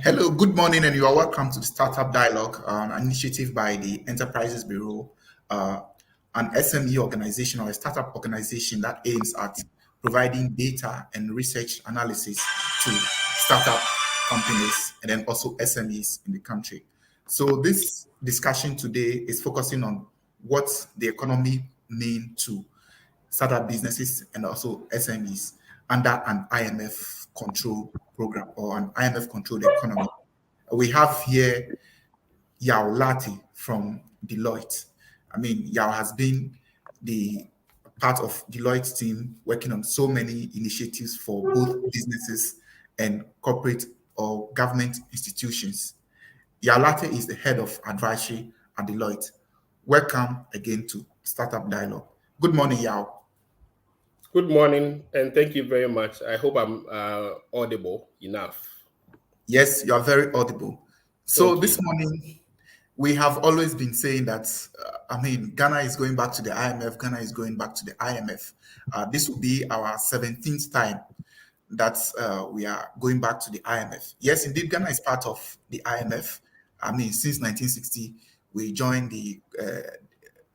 Hello, good morning, and you are welcome to the Startup Dialogue, an initiative by the Enterprises Bureau, uh, an SME organization or a startup organization that aims at providing data and research analysis to startup companies and then also SMEs in the country. So, this discussion today is focusing on what the economy mean to startup businesses and also SMEs under an IMF control program or an IMF controlled economy. We have here Yao Lati from Deloitte. I mean, Yao has been the part of Deloitte's team working on so many initiatives for both businesses and corporate or government institutions. Yao Lati is the head of advisory at Deloitte. Welcome again to Startup Dialogue. Good morning, Yao. Good morning, and thank you very much. I hope I'm audible enough. Yes, you are very audible. So Thank this you. morning, we have always been saying that, Ghana is going back to the IMF, Ghana is going back to the IMF. This will be our 17th time that we are going back to the IMF. Yes, indeed, Ghana is part of the IMF. I mean, since 1960, we joined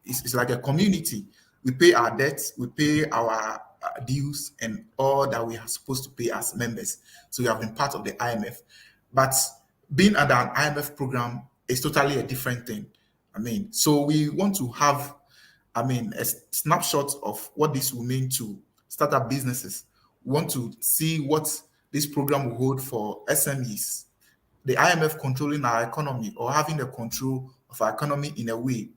it's like a community. We pay our debts, we pay our dues, and all that we are supposed to pay as members. So we have been part of the IMF. But being under an IMF program is totally a different thing. I mean, so we want to have, a snapshot of what this will mean to startup businesses. We want to see what this program will hold for SMEs, the IMF controlling our economy or having the control of our economy in a way.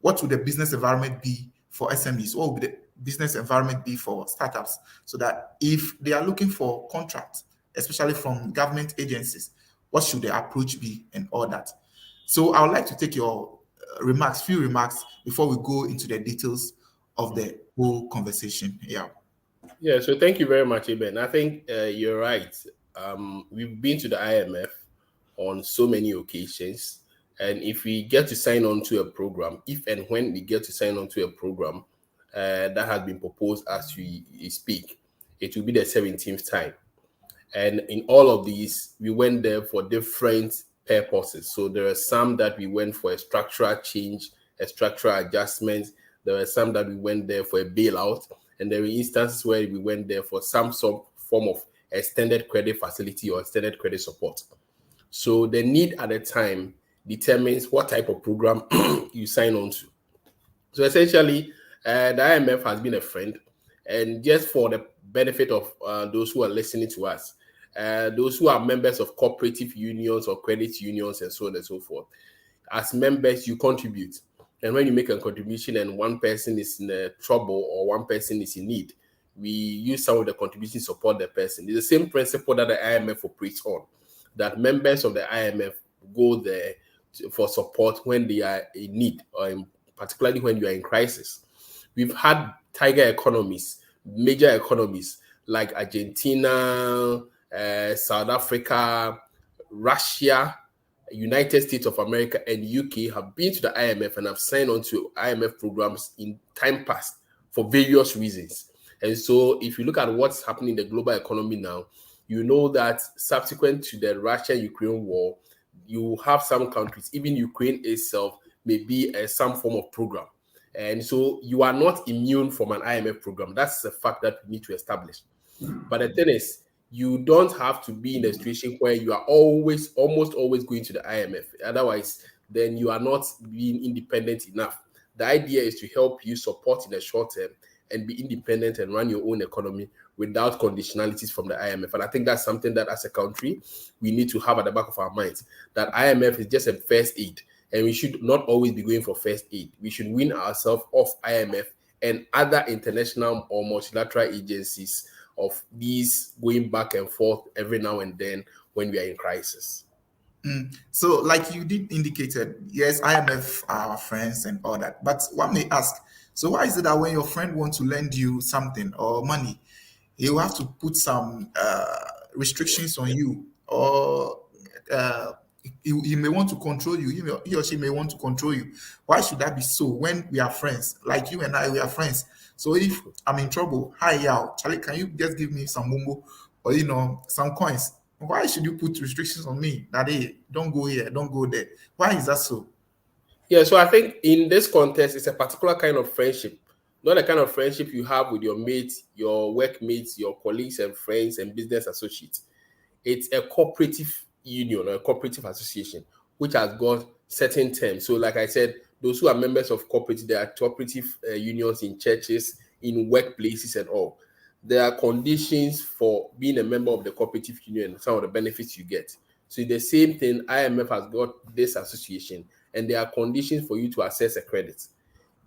What would the business environment be for SMEs? What would the business environment be for startups? So that if they are looking for contracts, especially from government agencies, what should the approach be and all that? So I would like to take your few remarks before we go into the details of the whole conversation. Yeah. Yeah, so thank you very much, Eben. I think you're right. We've been to the IMF on so many occasions, and if we get to sign on to a program, if and when we get to sign on to a program that has been proposed as we speak, it will be the 17th time. And in all of these, we went there for different purposes. So there are some that we went for a structural change, a structural adjustment. There are some that we went there for a bailout. And there were instances where we went there for some form of extended credit facility or extended credit support. So the need at the time determines what type of program you sign on to. So essentially, the IMF has been a friend. And just for the benefit of those who are listening to us, those who are members of cooperative unions or credit unions and so on and so forth, as members, you contribute. And when you make a contribution and one person is in trouble or one person is in need, we use some of the contribution to support the person. It's the same principle that the IMF operates on, that members of the IMF go there for support when they are in need or particularly when you are in crisis. We've had tiger economies, major economies like Argentina, South Africa, Russia, United States of America, and UK have been to the IMF and have signed on to IMF programs in time past for various reasons. And so if you look at what's happening in the global economy now, you know that subsequent to the Russia-Ukraine war, you have some countries, even Ukraine itself, may be some form of program. And so you are not immune from an IMF program. That's a fact that we need to establish. But the thing is, you don't have to be in a situation where you are almost always going to the IMF. Otherwise, then you are not being independent enough. The idea is to help you support in the short term and be independent and run your own economy without conditionalities from the IMF. And I think that's something that as a country, we need to have at the back of our minds, that IMF is just a first aid. And we should not always be going for first aid. We should wean ourselves off IMF and other international or multilateral agencies of these going back and forth every now and then when we are in crisis. So, like you did indicated, yes, IMF are our friends and all that. But one may ask, so why is it that when your friend wants to lend you something or money, he will have to put some restrictions on you, or he may want to control you. He or she may want to control you. Why should that be so when we are friends? Like you and I, we are friends. So if I'm in trouble, hi, Yao, Charlie, can you just give me some mumbo or some coins? Why should you put restrictions on me that, hey, don't go here, don't go there? Why is that so? Yeah, so I think in this context, it's a particular kind of friendship, not the kind of friendship you have with your mates, your workmates, your colleagues and friends and business associates. It's a cooperative union or a cooperative association, which has got certain terms. So, like I said, those who are members of cooperative, there are cooperative unions in churches, in workplaces, and all. There are conditions for being a member of the cooperative union, some of the benefits you get. So, the same thing, IMF has got this association, and there are conditions for you to access a credit.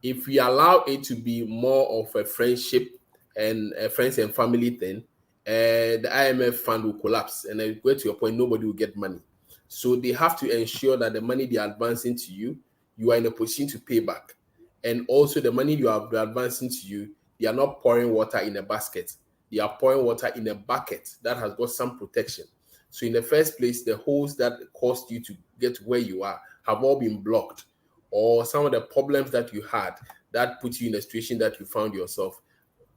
If we allow it to be more of a friendship and a friends and family thing, the IMF fund will collapse, and then go to your point, nobody will get money. So they have to ensure that the money they are advancing to you, you are in a position to pay back, and also the money you are advancing to you, they are not pouring water in a basket. They are pouring water in a bucket that has got some protection. So in the first place, the holes that caused you to get to where you are have all been blocked, or some of the problems that you had that put you in a situation that you found yourself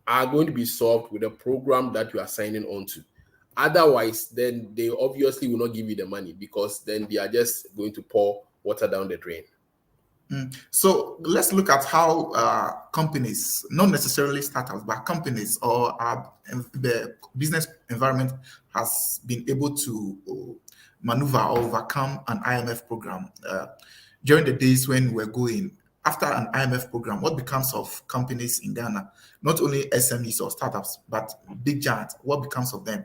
are going to be solved with a program that you are signing on to. Otherwise, then they obviously will not give you the money, because then they are just going to pour water down the drain. So let's look at how companies, not necessarily startups, but companies or the business environment has been able to maneuver or overcome an IMF program. During the days when we're going, after an IMF program, what becomes of companies in Ghana? Not only SMEs or startups, but big giants. What becomes of them?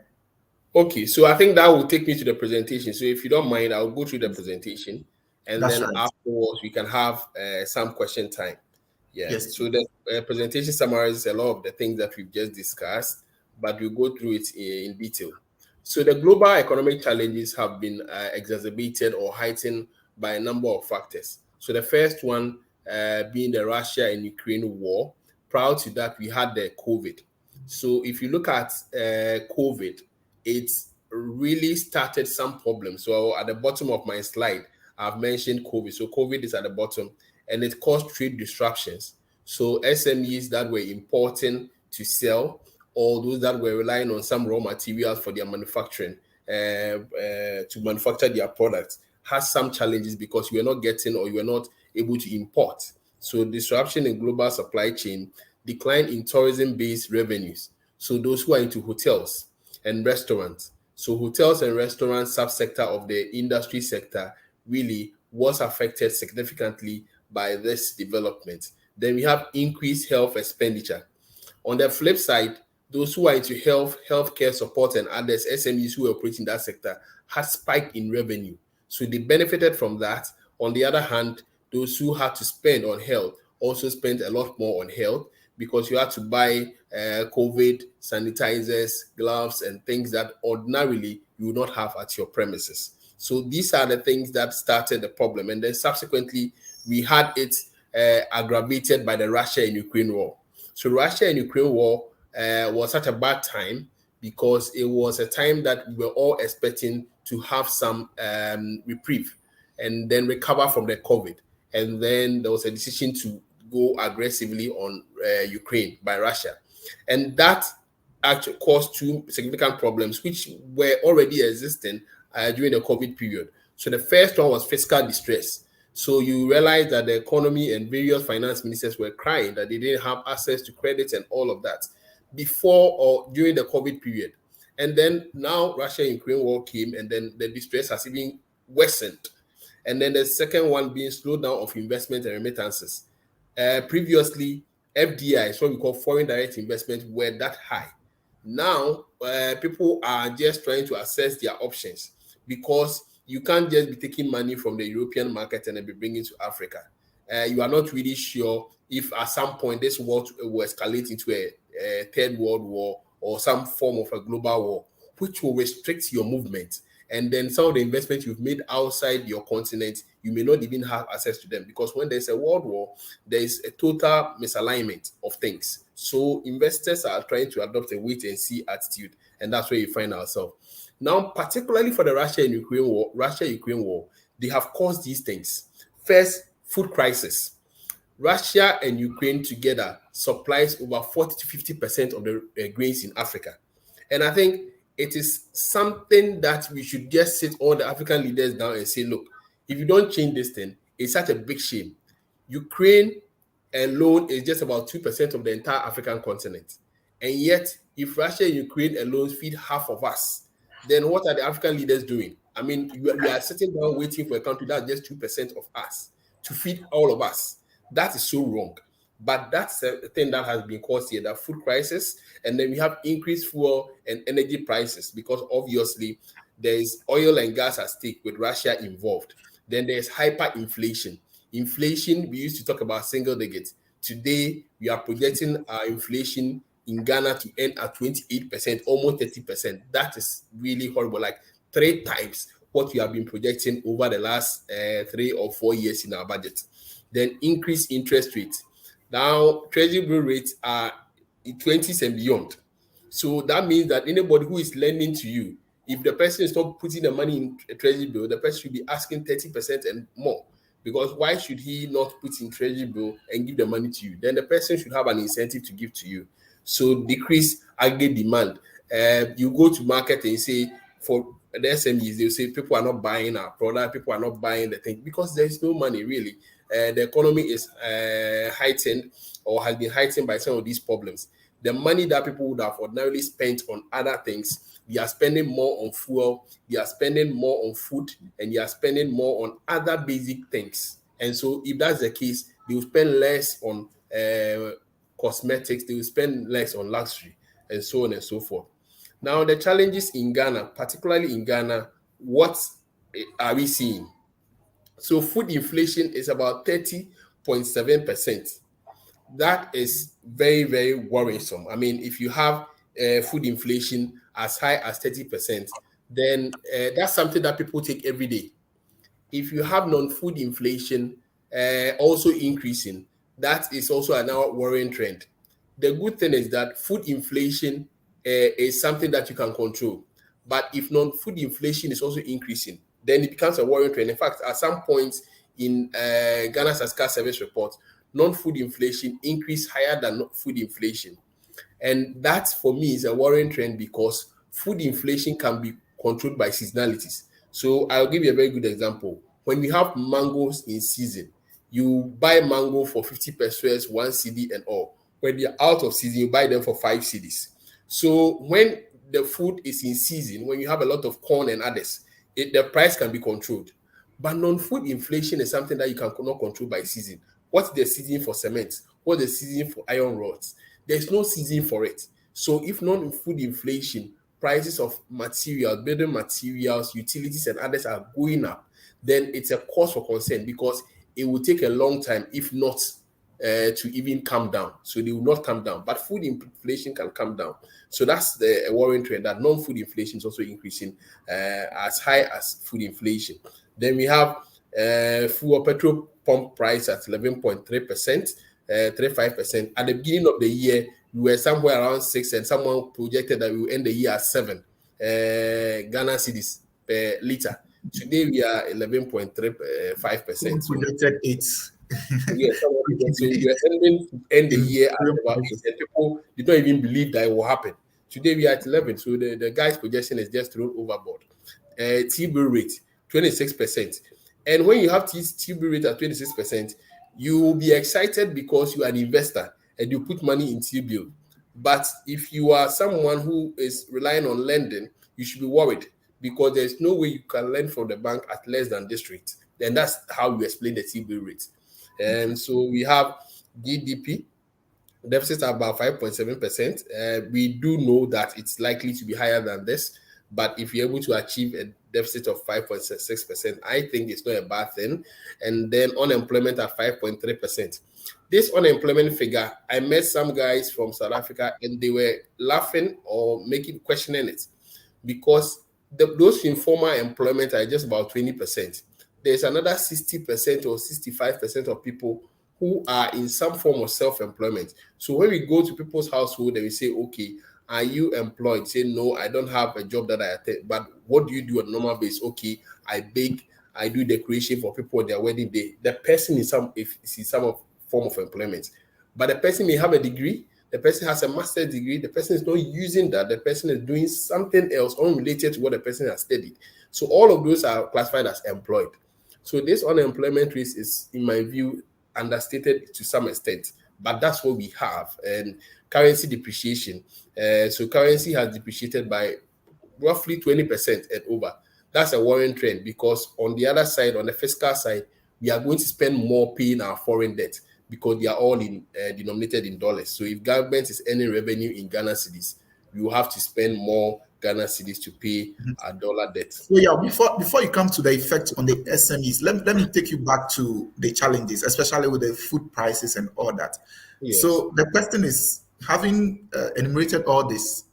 Okay, so I think that will take me to the presentation. So if you don't mind, I'll go through the presentation, and That's then right. afterwards we can have some question time. Yeah, Yes. so the presentation summarizes a lot of the things that we've just discussed, but we'll go through it in detail. So the global economic challenges have been exacerbated or heightened by a number of factors. So the first one being the Russia and Ukraine war. Prior to that, we had the COVID. So if you look at COVID, it really started some problems. So at the bottom of my slide, I've mentioned COVID. So COVID is at the bottom, and it caused trade disruptions. So SMEs that were importing to sell, or those that were relying on some raw materials for their manufacturing to manufacture their products, has some challenges because you are not getting, or you are not able to import. So disruption in global supply chain, decline in tourism-based revenues. So those who are into hotels and restaurants. So hotels and restaurants subsector of the industry sector really was affected significantly by this development. Then we have increased health expenditure. On the flip side, those who are into healthcare support and others, SMEs who operate in that sector, had spiked in revenue. So they benefited from that. On the other hand, those who had to spend on health also spent a lot more on health, because you had to buy COVID sanitizers, gloves, and things that ordinarily you would not have at your premises. So these are the things that started the problem. And then subsequently, we had it aggravated by the Russia and Ukraine war. So Russia and Ukraine war was such a bad time, because it was a time that we were all expecting to have some reprieve and then recover from the COVID. And then there was a decision to go aggressively on Ukraine by Russia. And that actually caused two significant problems, which were already existing during the COVID period. So the first one was fiscal distress. So you realize that the economy and various finance ministers were crying that they didn't have access to credit and all of that before or during the COVID period. And then now Russia and Ukraine war came, and then the distress has even worsened. And then the second one being slowdown of investment and remittances. Previously, FDI, so we call foreign direct investment, were that high. Now, people are just trying to assess their options, because you can't just be taking money from the European market and then be bringing it to Africa. You are not really sure if at some point this war will escalate into a third world war or some form of a global war, which will restrict your movement. And then some of the investments you've made outside your continent, you may not even have access to them, because when there's a world war, there is a total misalignment of things. So investors are trying to adopt a wait and see attitude, and that's where you find ourselves. Now, particularly for the Russia-Ukraine war, they have caused these things. First, food crisis. Russia and Ukraine together supplies over 40 to 50% of the grains in Africa. And I think it is something that we should just sit all the African leaders down and say, look, if you don't change this thing, it's such a big shame. Ukraine alone is just about 2% of the entire African continent. And yet, if Russia and Ukraine alone feed half of us, then what are the African leaders doing? I mean, we are sitting down waiting for a country that's just 2% of us to feed all of us. That is so wrong. But that's a thing that has been caused here, the food crisis, and then we have increased fuel and energy prices because obviously there is oil and gas at stake with Russia involved. Then there's hyperinflation. Inflation, we used to talk about single digits. Today, we are projecting our inflation in Ghana to end at 28%, almost 30%. That is really horrible, like 3 times what we have been projecting over the last 3 or 4 years in our budget. Then increased interest rates. Now, treasury bill rates are in 20s and beyond. So that means that anybody who is lending to you, if the person is not putting the money in a treasury bill, the person should be asking 30% and more. Because why should he not put in treasury bill and give the money to you? Then the person should have an incentive to give to you. So decrease aggregate demand. You go to market and you say, for the SMEs, they'll say people are not buying our product, people are not buying the thing because there's no money really. The economy is heightened or has been heightened by some of these problems. The money that people would have ordinarily spent on other things, they are spending more on fuel, they are spending more on food, and they are spending more on other basic things. And so if that's the case, they will spend less on cosmetics, they will spend less on luxury, and so on and so forth. Now, the challenges in Ghana, particularly in Ghana, what are we seeing? So food inflation is about 30.7%. That is very, very worrisome. I mean, if you have food inflation as high as 30%, then that's something that people take every day. If you have non-food inflation also increasing, that is also another worrying trend. The good thing is that food inflation is something that you can control. But if non-food inflation is also increasing, then it becomes a worrying trend. In fact, at some point in Ghana's Statistical Service report, non-food inflation increased higher than food inflation. And that, for me, is a worrying trend because food inflation can be controlled by seasonalities. So I'll give you a very good example. When we have mangoes in season, you buy mango for 50 pesos, 1 cedi and all. When they're out of season, you buy them for 5 cedis. So when the food is in season, when you have a lot of corn and others, the price can be controlled. But non-food inflation is something that you cannot control by season. What's the season for cement? What's the season for iron rods? There's no season for it. So if non-food inflation, prices of materials, building materials, utilities, and others are going up, then it's a cause for concern because it will take a long time, if not to even come down. So they will not come down. But food inflation can come down. So that's the worrying trend that non-food inflation is also increasing as high as food inflation. Then we have fuel petrol pump price at 11.3%, 35%. At the beginning of the year, we were somewhere around 6, and someone projected that we will end the year at 7 Ghana cedis per liter. Today we are 11.35%. Projected 8. Yes, so we are ending to end the year at about 8, and people did not even believe that it will happen. Today we are at 11, so the guy's projection is just thrown overboard. T-bill rate 26%, and when you have T-bill rate at 26%, you will be excited because you are an investor and you put money in T-bill. But if you are someone who is relying on lending, you should be worried because there's no way you can lend from the bank at less than this rate. Then that's how you explain the T-bill rate. And so we have GDP deficits are about 5.7%. We do know that it's likely to be higher than this, but if you're able to achieve a deficit of 5.6%, I think it's not a bad thing. And then unemployment at 5.3%. This unemployment figure, I met some guys from South Africa and they were laughing or questioning it because those informal employment are just about 20%. There's another 60% or 65% of people who are in some form of self-employment. So when we go to people's household and we say, okay, are you employed? Say, no, I don't have a job that I attend. But what do you do on a normal basis? Okay, I bake, I do decoration for people on their wedding day. The person is in some form of employment. But the person may have a degree, the person has a master's degree, the person is not using that, the person is doing something else unrelated to what the person has studied. So all of those are classified as employed. So this unemployment rate is, in my view, understated to some extent, but that's what we have. And currency depreciation. So currency has depreciated by roughly 20% and over. That's a worrying trend, because on the other side, on the fiscal side, we are going to spend more paying our foreign debt, because they are all denominated in dollars. So if government is earning revenue in Ghana cedis, we will have to spend more Ghana cedis to pay our dollar debt. So yeah, before you come to the effect on the SMEs, let me take you back to the challenges, especially with the food prices and all that. Yes. So the question is, having enumerated all this,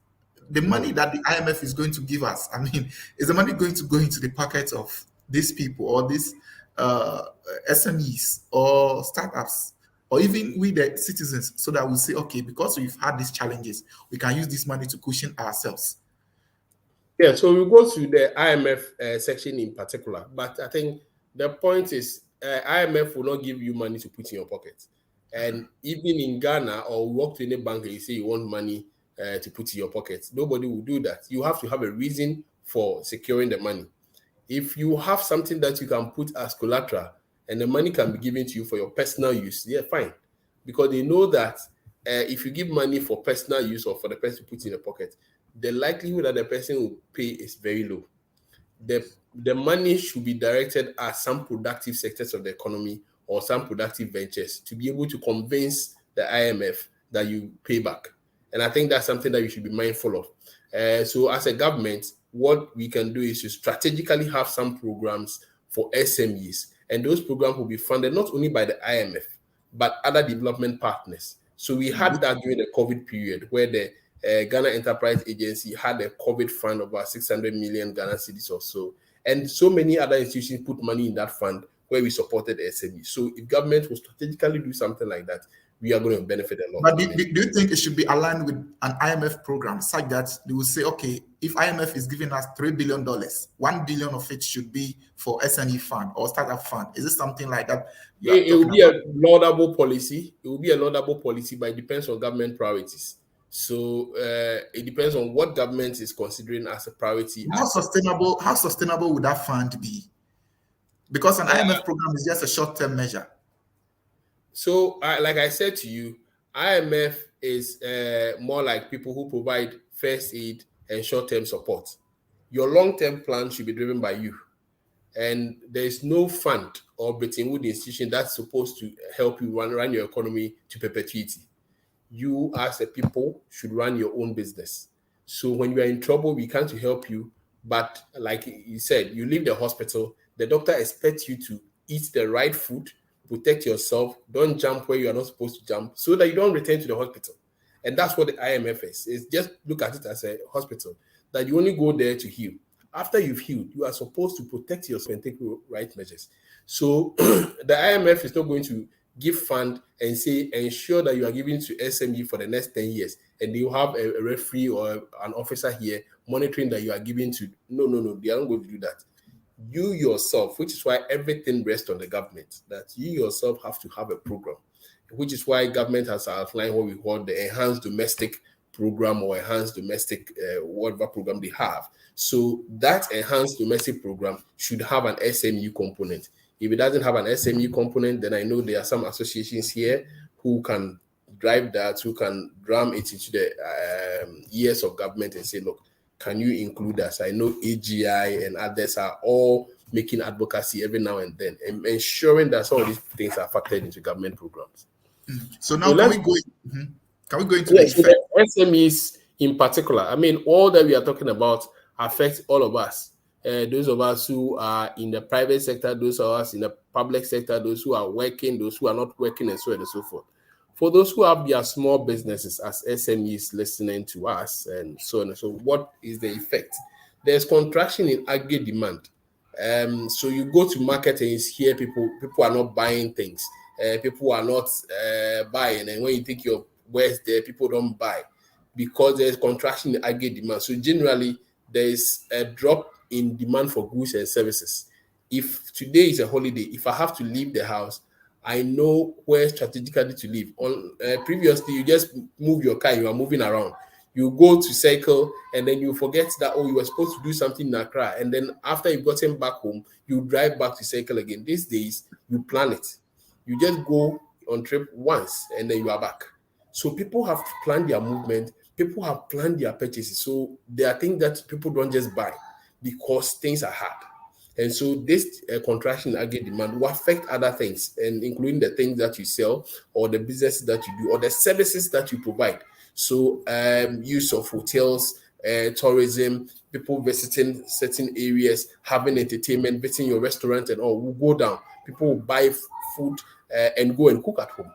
the money that the IMF is going to give us, I mean, is the money going to go into the pockets of these people, or these SMEs or startups, or even we the citizens, so that we say, okay, because we've had these challenges, we can use this money to cushion ourselves? Yeah, so we go to the IMF section in particular, but I think the point is IMF will not give you money to put in your pocket. And even in Ghana, or walk to any bank and you say you want money to put in your pocket, nobody will do that. You have to have a reason for securing the money. If you have something that you can put as collateral and the money can be given to you for your personal use, yeah, fine. Because they know that if you give money for personal use or for the person to put in the pocket, the likelihood that the person will pay is very low. The money should be directed at some productive sectors of the economy or some productive ventures to be able to convince the IMF that you pay back. And I think that's something that you should be mindful of. So as a government, what we can do is to strategically have some programs for SMEs. And those programs will be funded not only by the IMF, but other development partners. So we had that during the COVID period, where the Ghana Enterprise Agency had a COVID fund of about 600 million Ghana cedis or so. And so many other institutions put money in that fund where we supported SMEs. So if government will strategically do something like that, we are going to benefit a lot. But do you think it should be aligned with an IMF program such that they will say, okay, if IMF is giving us $3 billion, $1 billion of it should be for SME fund or startup fund? Is it something like that? It will be a laudable policy. It will be a laudable policy, but it depends on government priorities. So it depends on what government is considering as a priority. How sustainable would that fund be? Because an IMF program is just a short-term measure. So, like I said to you, IMF is more like people who provide first aid and short-term support. Your long-term plan should be driven by you. And there is no fund or Bretton Woods institution that's supposed to help you run your economy to perpetuity. You, as a people, should run your own business. So when you are in trouble, we can't help you. But like you said, you leave the hospital, the doctor expects you to eat the right food, protect yourself, don't jump where you are not supposed to jump, so that you don't return to the hospital. And that's what the IMF is. It's just look at it as a hospital, that you only go there to heal. After you've healed, you are supposed to protect yourself and take the right measures. So the IMF is not going to give fund and say ensure that you are giving to SME for the next 10 years, and you have a referee or an officer here monitoring that you are giving to. No, they are not going to do that. You yourself, which is why everything rests on the government, that you yourself have to have a program, which is why government has outlined what we call the enhanced domestic program or enhanced domestic whatever program they have. So that enhanced domestic program should have an SME component. If it doesn't have an SME component, then I know there are some associations here who can drive that, who can drum it into the years of government and say, look, can you include us? I know AGI and others are all making advocacy every now and then and ensuring that some of these things are factored into government programs. So now can we go into the effect? The SMEs in particular, I mean, all that we are talking about affects all of us. Those of us who are in the private sector, those of us in the public sector, those who are working, those who are not working, and so on and so forth. For those who have their small businesses as SMEs listening to us and so on and so, what is the effect? There's contraction in aggregate demand. So you go to market and you hear people are not buying things. People are not buying, and when you think your wares there, people don't buy because there's contraction in aggregate demand. So generally, there is a drop in demand for goods and services. If today is a holiday, if I have to leave the house, I know where strategically to live. On previously, you just move your car, you are moving around. You go to cycle, and then you forget that you were supposed to do something in Accra, and then after you've gotten back home, you drive back to cycle again. These days, you plan it. You just go on trip once, and then you are back. So people have planned their movement. People have planned their purchases. So there are things that people don't just buy because things are hard. And so this contraction in aggregate demand will affect other things, and including the things that you sell or the businesses that you do or the services that you provide. So use of hotels, tourism, people visiting certain areas, having entertainment, visiting your restaurant and all will go down. People will buy food and go and cook at home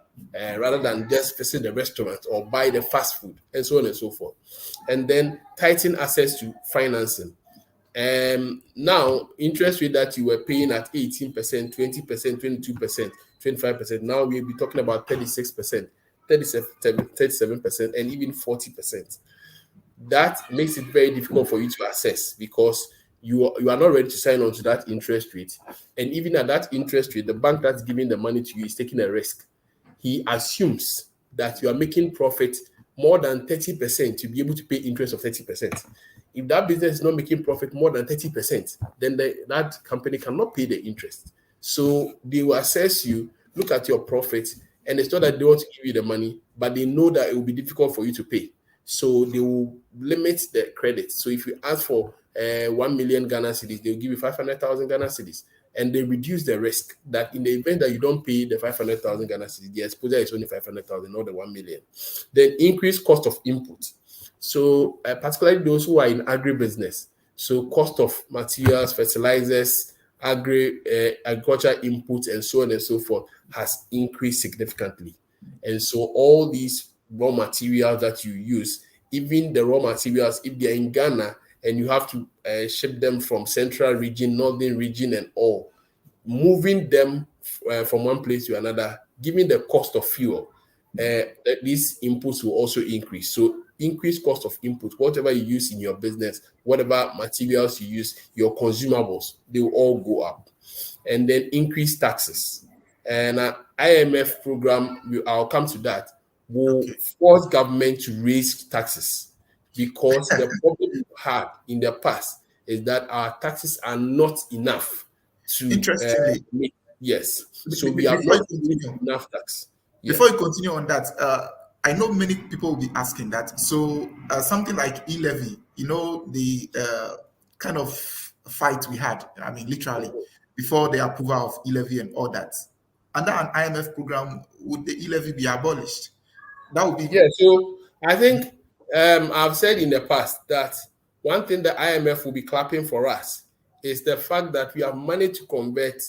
rather than just visit the restaurant or buy the fast food and so on and so forth. And then tighten access to financing. Now, interest rate that you were paying at 18%, 20%, 22%, 25%, now we'll be talking about 36%, 37%, and even 40%. That makes it very difficult for you to assess because you are not ready to sign on to that interest rate. And even at that interest rate, the bank that's giving the money to you is taking a risk. He assumes that you are making profit more than 30% to be able to pay interest of 30%. If that business is not making profit more than 30%, then that company cannot pay the interest. So they will assess you, look at your profit, and it's not that they want to give you the money, but they know that it will be difficult for you to pay. So they will limit the credit. So if you ask for 1 million Ghana cedis, they'll give you 500,000 Ghana cedis. And they reduce the risk that in the event that you don't pay the 500,000 Ghana cedis, the exposure is only 500,000, not the 1 million. Then increased cost of input. So particularly those who are in agribusiness. So cost of materials, fertilizers, agriculture inputs, and so on and so forth has increased significantly. And so all these raw materials that you use, even the raw materials, if they're in Ghana and you have to ship them from central region, northern region, and all, moving them from one place to another, given the cost of fuel, these inputs will also increase. So increased cost of input, whatever you use in your business, whatever materials you use, your consumables, they will all go up. And then increased taxes. And IMF program, I'll come to that, will force government to raise taxes because the problem we had in the past is that our taxes are not enough to Interestingly, make. Yes. So we have not enough tax. Yeah. Before you continue on that, I know many people will be asking that. So something like e-levy, the kind of fight we had, I mean, literally, before the approval of e-levy and all that. Under an IMF program, would the e-levy be abolished? That would be... Yeah, so I think I've said in the past that one thing the IMF will be clapping for us is the fact that we have managed to convert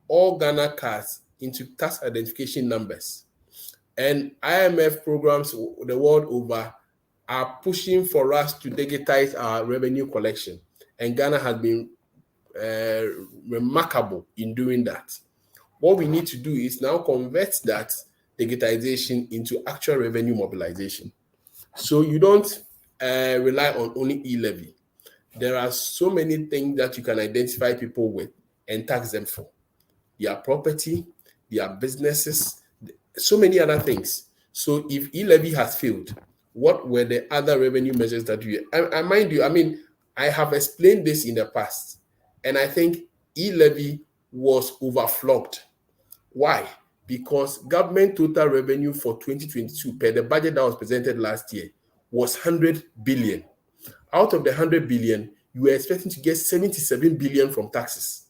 all Ghana cards into tax identification numbers. And IMF programs the world over are pushing for us to digitize our revenue collection. And Ghana has been remarkable in doing that. What we need to do is now convert that digitization into actual revenue mobilization. So you don't rely on only e-levy. There are so many things that you can identify people with and tax them for. Their property, their businesses, so many other things. So if e-levy has failed, what were the other revenue measures that you... I mind you, I mean, I have explained this in the past, and I think e-levy was overflogged. Why? Because government total revenue for 2022 per the budget that was presented last year was 100 billion. Out of the 100 billion, you were expecting to get 77 billion from taxes.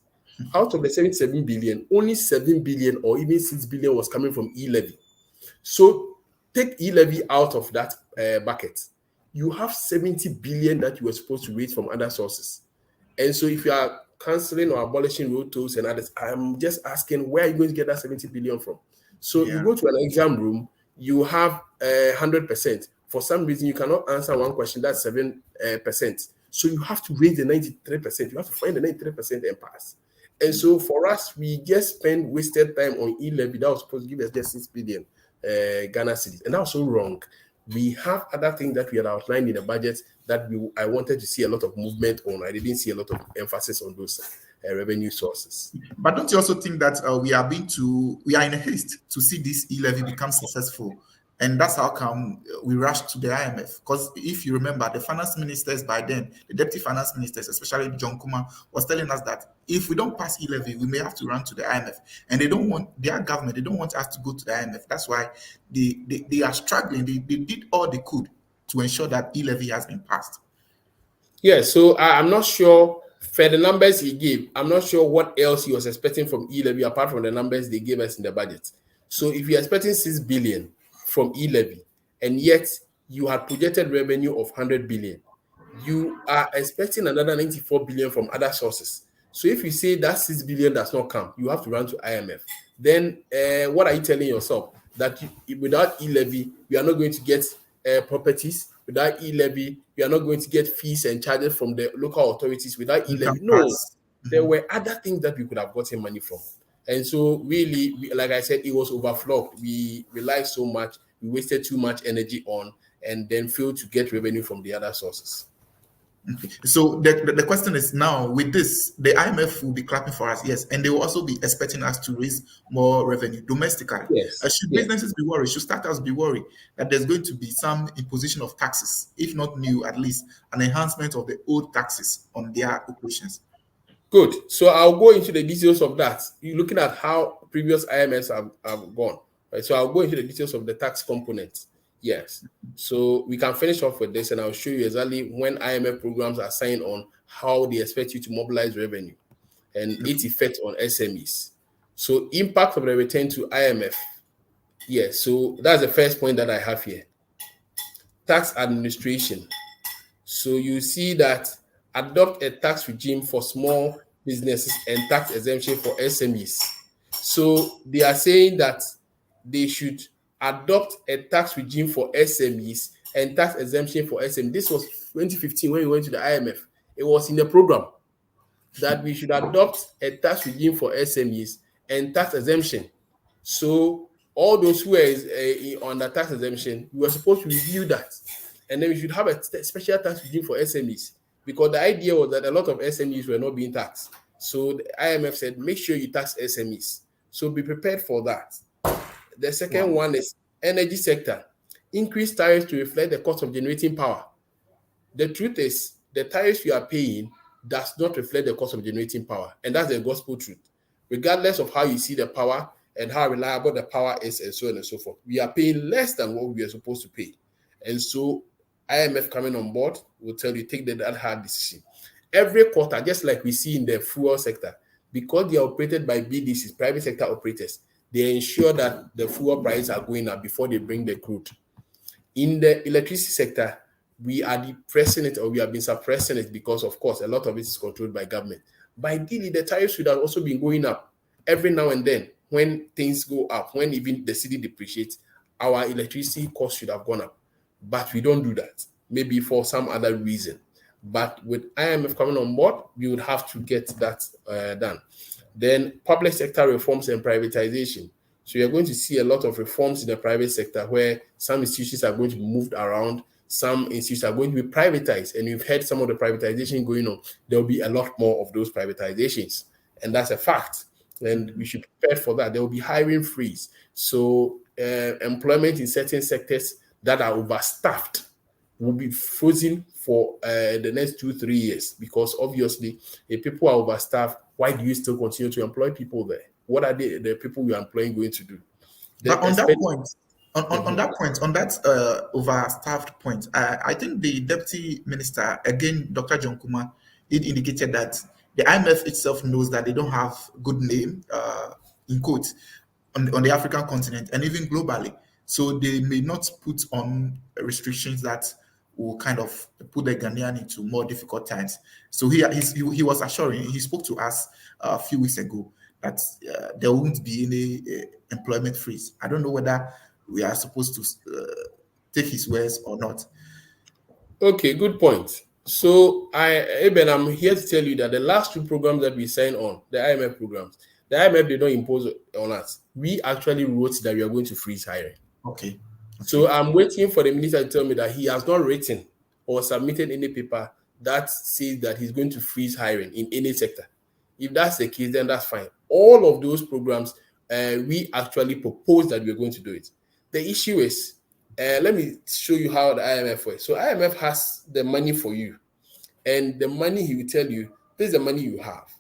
Out of the 77 billion, only 7 billion or even 6 billion was coming from e-levy. So take e-levy out of that bucket. You have 70 billion that you were supposed to raise from other sources. And so if you are cancelling or abolishing road tolls and others, I'm just asking, where are you going to get that 70 billion from? So you go to an exam room, you have 100%. For some reason, you cannot answer one question, that's 7%. So you have to raise the 93%. You have to find the 93% and pass. And so for us, we just spend wasted time on e-levy that was supposed to give us just 6 billion Ghana cedis. And that was so wrong. We have other things that we had outlined in the budget that I wanted to see a lot of movement on. I didn't see a lot of emphasis on those. revenue sources. But don't you also think that we are in a haste to see this e-levy become successful? And that's how come we rushed to the IMF. Because if you remember, the finance ministers by then, the deputy finance ministers, especially John Kuma, was telling us that if we don't pass e-levy, we may have to run to the IMF. And they don't want, their government, they don't want us to go to the IMF. That's why they are struggling. They did all they could to ensure that e-levy has been passed. Yeah, so I'm not sure for the numbers he gave, I'm not sure what else he was expecting from e-levy apart from the numbers they gave us in the budget. So if you're expecting 6 billion from e-levy and yet you had projected revenue of 100 billion, you are expecting another 94 billion from other sources. So if you say that 6 billion does not come, you have to run to IMF. Then what are you telling yourself? That without e-levy, you are not going to get properties. Without e-levy, you are not going to get fees and charges from the local authorities. Without e-levy, no, there were other things that we could have gotten money from. And so really, like I said, it was overflowed. We relied so much, we wasted too much energy on, and then failed to get revenue from the other sources. Okay. So the question is now, with this, the IMF will be clapping for us, yes, and they will also be expecting us to raise more revenue domestically. Yes. Should businesses be worried? Should startups be worried that there's going to be some imposition of taxes, if not new, at least an enhancement of the old taxes on their operations? Good. So I'll go into the details of that. You're looking at how previous IMFs have gone. Right? So I'll go into the details of the tax component. Yes. So we can finish off with this, and I'll show you exactly when IMF programs are signed on, how they expect you to mobilize revenue and its effect on SMEs. So impact of the return to IMF. Yes. So that's the first point that I have here. Tax administration. So you see that adopt a tax regime for small businesses and tax exemption for SMEs. So they are saying that they should adopt a tax regime for SMEs and tax exemption for SMEs. This was 2015 when we went to the IMF. It was in the program that we should adopt a tax regime for SMEs and tax exemption. So all those who are on the tax exemption, we were supposed to review that. And then we should have a special tax regime for SMEs, because the idea was that a lot of SMEs were not being taxed. So the IMF said, make sure you tax SMEs. So be prepared for that. The second one is energy sector. Increase tariffs to reflect the cost of generating power. The truth is, the tariffs you are paying does not reflect the cost of generating power. And that's the gospel truth. Regardless of how you see the power and how reliable the power is and so on and so forth, we are paying less than what we are supposed to pay. And so IMF coming on board will tell you, take that hard decision. Every quarter, just like we see in the fuel sector, because they are operated by BDCs, private sector operators, they ensure that the fuel prices are going up before they bring the crude. In the electricity sector, we are depressing it, or we have been suppressing it, because, of course, a lot of it is controlled by government. But ideally, the tariffs should have also been going up every now and then. When things go up, when even the city depreciates, our electricity cost should have gone up. But we don't do that, maybe for some other reason. But with IMF coming on board, we would have to get that done. Then public sector reforms and privatization. So you're going to see a lot of reforms in the private sector, where some institutions are going to be moved around, some institutions are going to be privatized. And we've had some of the privatization going on. There will be a lot more of those privatizations. And that's a fact. And we should prepare for that. There will be hiring freeze. So employment in certain sectors that are overstaffed will be frozen for the next 2-3 years, because obviously if people are overstaffed, why do you still continue to employ people there? What are the people you are employing going to do? But on that overstaffed point, I think the deputy minister, again, Dr. John Kuma, it indicated that the IMF itself knows that they don't have good name, in quotes, on the African continent and even globally. So they may not put on restrictions that will kind of put the Ghanaian into more difficult times. So he was assuring, he spoke to us a few weeks ago, that there won't be any employment freeze. I don't know whether we are supposed to take his words or not. Okay, good point. So I'm here to tell you that the last 2 programs that we signed on, the IMF programs, the IMF did not impose on us. We actually wrote that we are going to freeze hiring. Okay. So I'm waiting for the minister to tell me that he has not written or submitted any paper that says that he's going to freeze hiring in any sector. If that's the case, then that's fine. All of those programs, we actually propose that we're going to do it. The issue is, let me show you how the IMF works. So IMF has the money for you, and the money he will tell you, this is the money you have,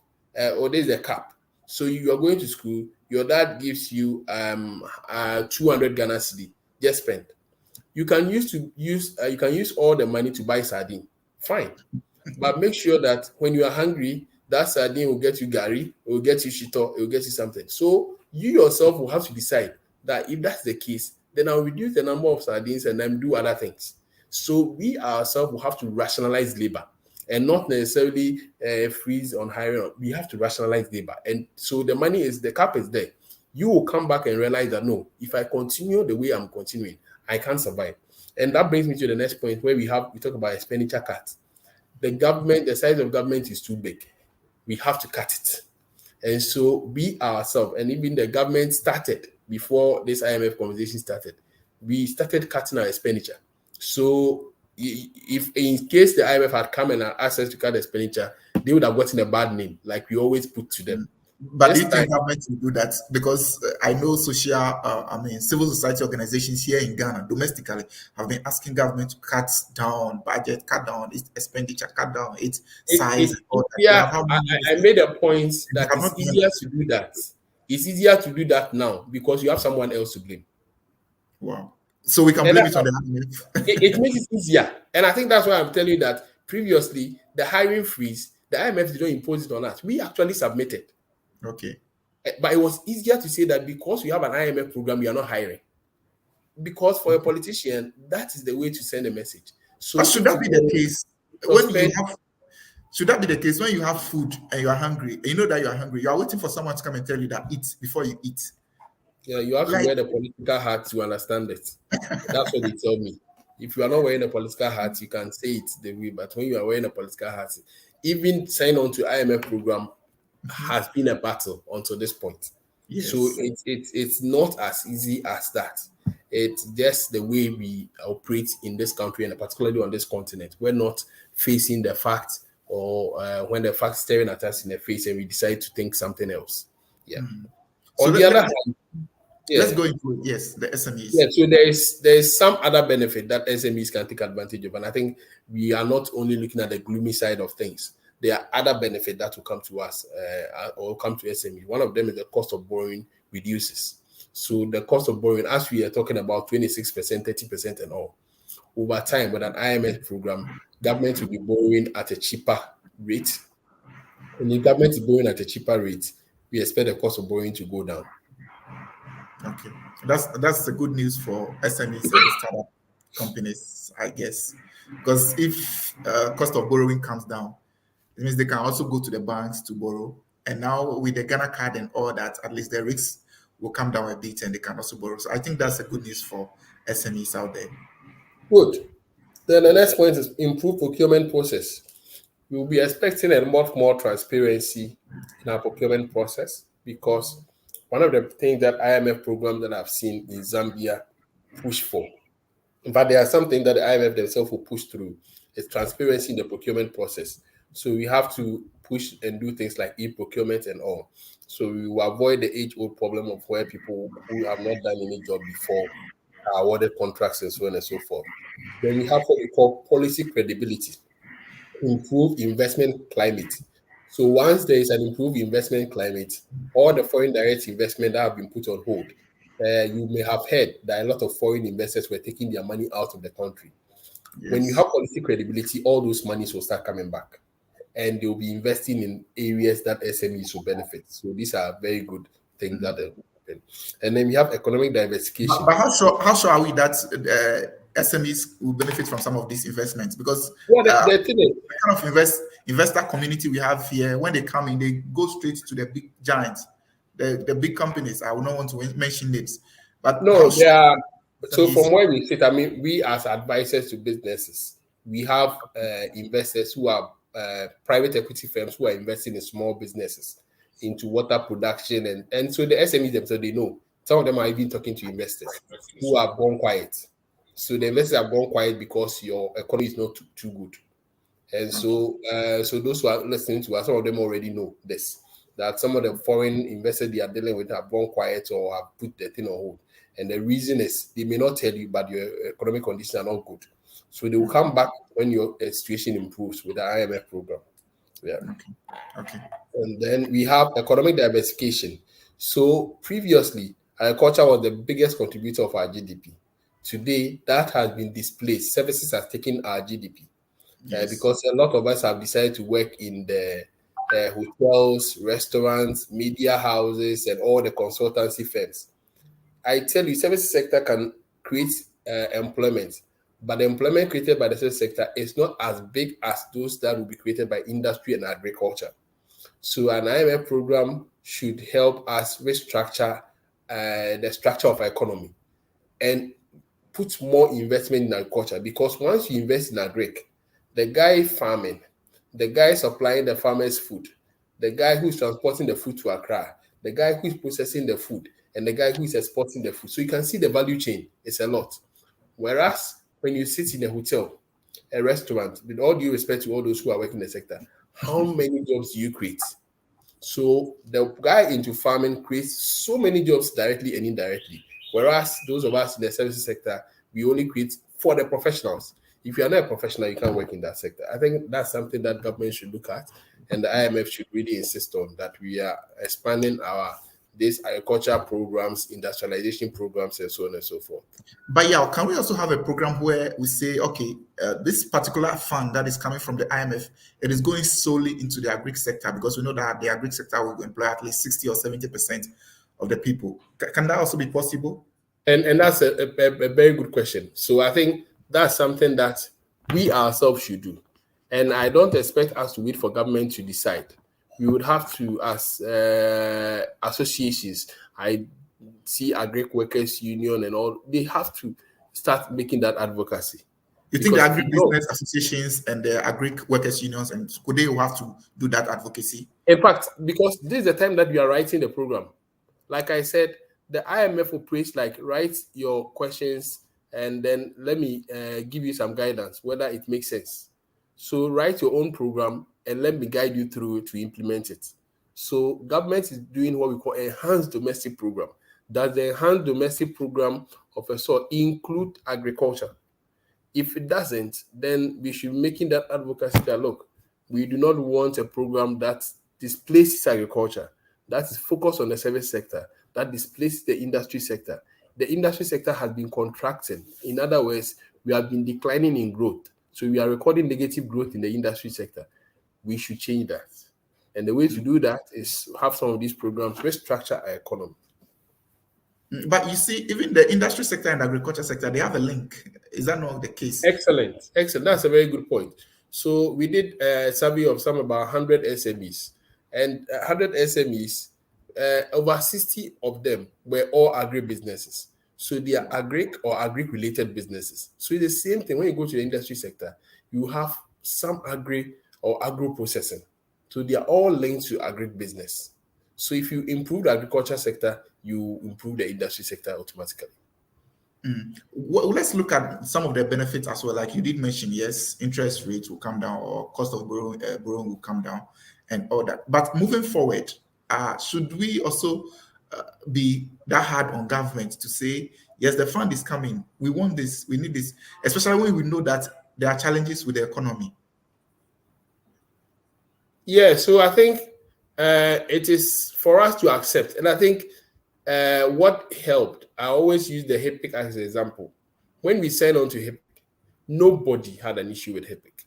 or this is the cap. So you are going to school, your dad gives you 200 Ghana cedi, just spend. You can use all the money to buy sardine, fine, but make sure that when you are hungry, that sardine will get you gari, it will get you shito, it will get you something. So you yourself will have to decide that if that's the case, then I'll reduce the number of sardines and then do other things. So we ourselves will have to rationalize labor and not necessarily freeze on hiring. We have to rationalize labor. And so the cap is there. You will come back and realize that no, if I continue the way I'm continuing, I can't survive. And that brings me to the next point where we talk about expenditure cuts. The size of government is too big. We have to cut it. And so we ourselves, and even the government started before this IMF conversation started, we started cutting our expenditure. So if in case the IMF had come and had asked us to cut expenditure, they would have gotten a bad name, like we always put to them. But do you think government will do that? Because I know civil society organizations here in Ghana domestically have been asking government to cut down budget, cut down its expenditure, cut down its size. I made a point that it's easier to do that. It's easier to do that now because you have someone else to blame. Wow. So we can blame it on the IMF. It makes it easier. And I think that's why I'm telling you that previously, the hiring freeze, the IMF did not impose it on us. We actually submitted. Okay. But it was easier to say that because we have an IMF program, we are not hiring. Because for a politician, that is the way to send a message. So but should that be the case should that be the case when you have food and you are hungry, and you know that you are hungry, you are waiting for someone to come and tell you that eat before you eat? Yeah, you have to wear the political hat to understand it. That's what they tell me. If you are not wearing a political hat, you can say it the way, but when you are wearing a political hat, even sign on to IMF program has been a battle until this point. Yes. So it's not as easy as that. It's just the way we operate in this country and particularly on this continent. We're not facing the fact or when the fact staring at us in the face and we decide to think something else. Yeah. So on the other hand, let's go into the SMEs. Yeah, so there is some other benefit that SMEs can take advantage of, and I think we are not only looking at the gloomy side of things. There are other benefits that will come to us or come to SME. One of them is the cost of borrowing reduces. So the cost of borrowing, as we are talking about 26%, 30% and all, over time with an IMF program, government will be borrowing at a cheaper rate. When the government is borrowing at a cheaper rate, we expect the cost of borrowing to go down. Okay, that's the good news for SMEs and startup companies, I guess, because if cost of borrowing comes down, it means they can also go to the banks to borrow. And now with the Ghana card and all that, at least the risks will come down a bit and they can also borrow. So I think that's a good news for SMEs out there. Good. Then the next point is improve procurement process. We'll be expecting a lot more transparency in our procurement process because one of the things that IMF programs that I've seen in Zambia push for, in fact, there are something that the IMF themselves will push through, is transparency in the procurement process. So we have to push and do things like e-procurement and all. So we will avoid the age-old problem of where people who have not done any job before are awarded contracts and so on and so forth. Then we have what we call policy credibility, improve investment climate. So once there is an improved investment climate, all the foreign direct investment that have been put on hold, you may have heard that a lot of foreign investors were taking their money out of the country. Yes. When you have policy credibility, all those monies will start coming back. And they'll be investing in areas that SMEs will benefit. So these are very good things that will happen. And then we have economic diversification. But how sure are we that SMEs will benefit from some of these investments? Because the kind of investor community we have here, when they come in, they go straight to the big giants, the big companies. I will not want to mention names. But no, they are. So from where we sit, I mean, we as advisors to businesses, we have investors who are private equity firms who are investing in small businesses into water production and so the SMEs themselves, they know. Some of them are even talking to investors who have gone quiet. So the investors have gone quiet because your economy is not too good. And so those who are listening to us, some of them already know this. that some of the foreign investors they are dealing with have gone quiet or have put the thing on hold. And the reason is they may not tell you, but your economic conditions are not good. So they will come back when your situation improves with the IMF program. Yeah. Okay. And then we have economic diversification. So previously, agriculture was the biggest contributor of our GDP. Today, that has been displaced. Services have taken our GDP because a lot of us have decided to work in the hotels, restaurants, media houses, and all the consultancy firms. I tell you, service sector can create employment, but the employment created by the service sector is not as big as those that will be created by industry and agriculture. So an IMF program should help us restructure the structure of our economy and put more investment in agriculture, because once you invest in agric, the guy farming, the guy supplying the farmers food, the guy who's transporting the food to Accra, the guy who's processing the food, and the guy who's exporting the food. So you can see the value chain. It's a lot. Whereas when you sit in a hotel, a restaurant, with all due respect to all those who are working in the sector, how many jobs do you create? So the guy into farming creates so many jobs directly and indirectly. Whereas those of us in the services sector, we only create for the professionals. If you are not a professional, you can't work in that sector. I think that's something that government should look at, and the IMF should really insist on, that we are expanding these agriculture programs, industrialization programs, and so on and so forth. But yeah, can we also have a program where we say, okay, this particular fund that is coming from the IMF, it is going solely into the agri sector, because we know that the agri sector will employ at least 60 or 70% of the people. Can that also be possible? And that's a very good question. So I think that's something that we ourselves should do. And I don't expect us to wait for government to decide. We would have to, as associations, I see Agri Workers Union and all, they have to start making that advocacy. You think the agribusiness associations and the Agri Workers Unions, and could they have to do that advocacy? In fact, because this is the time that we are writing the program. Like I said, the IMF operates like, write your questions and then let me give you some guidance, whether it makes sense. So write your own program and let me guide you through to implement it. So government is doing what we call enhanced domestic program. Does the enhanced domestic program of a sort include agriculture? If it doesn't, then we should be making that advocacy that, look, we do not want a program that displaces agriculture, that is focused on the service sector, that displaces the industry sector. The industry sector has been contracting. In other words, we have been declining in growth. So we are recording negative growth in the industry sector. We should change that. And the way to do that is have some of these programs restructure our economy. But you see, even the industry sector and the agriculture sector, they have a link. Is that not the case? Excellent. That's a very good point. So we did a survey of some about 100 SMEs. And 100 SMEs, over 60 of them were all agri-businesses. So they are agri or agri-related businesses. So it's the same thing when you go to the industry sector, you have some agri or agro-processing. So they are all linked to agri-business. So if you improve the agriculture sector, you improve the industry sector automatically. Well, let's look at some of the benefits as well. Like you did mention, yes, interest rates will come down, or cost of borrowing will come down, and all that. But moving forward, should we also be that hard on government to say, yes, the fund is coming, we want this, we need this, especially when we know that there are challenges with the economy? Yeah, so I think it is for us to accept. And I think what helped, I always use the HIPIC as an example. When we signed on to HIPIC, nobody had an issue with HIPIC